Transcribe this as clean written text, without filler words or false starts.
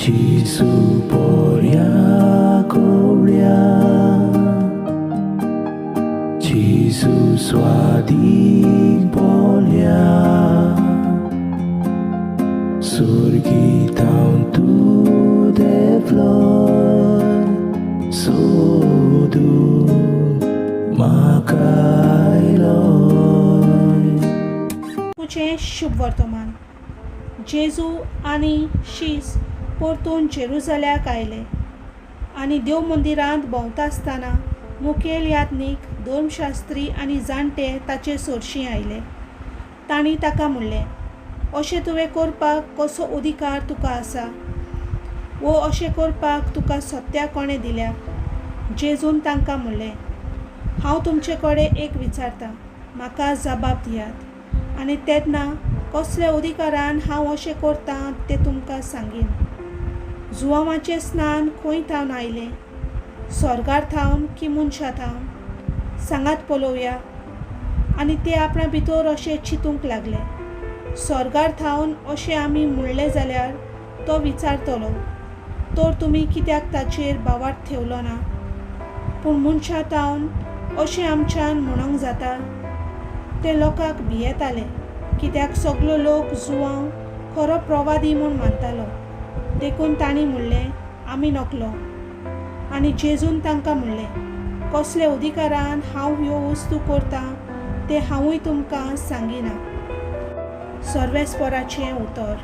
Gesù poria coria, Gesù swadi polia, surgi down to the floor, sodu makai Lord. तुझे शुभ वर्तमान. जेजू आनी शीस परतून जेरुसल्याक आयले आनी देव मंदिरांत भोंवता आसतना मुखेल यात्नीक धर्मशास्त्री आनी जाणटे ताचे सोरशीं आयले. तांणी ताका म्हणलें, अशें तुवें करपाक कसो अधिकार तुका आसा, वो अशें करपाक तुका सत्या कोणें दिल्या? जेजून तांकां म्हणलें, हांव तुमचे कडेन एक विचारतां, म्हाका जबाब दियात. आनी तेन्ना कसल्या अधिकारान हांव अशें करतां तें तुमकां सांगीन. जुवामाचें स्नान खंय थावन आयलें, स्वर्गार थावन की मनशां थावन? सांगात पळोवया. आनी ते आपणा भितर अशें चिंतूंक लागले. स्वर्गार थावन अशें आमी म्हणलें जाल्यार तो विचारतलो, तर तुमी कित्याक ताचेर बावार्थ थेवलो ना? पूण मनशां थावन अशें आमच्यान म्हणूंक जाता? ते लोकांक भियेताले, कित्याक सगलो लोक जुवांव खरो प्रवादी म्हूण मानतालो. देखून तांणी म्हणलें, आमी नकलो. आनी जेजून तांकां म्हणलें, कसले अधिकारान हांव ह्यो वस्तू करतां तें हांवूय तुमकां सांगिना. सर्वेस्पराचें उतर.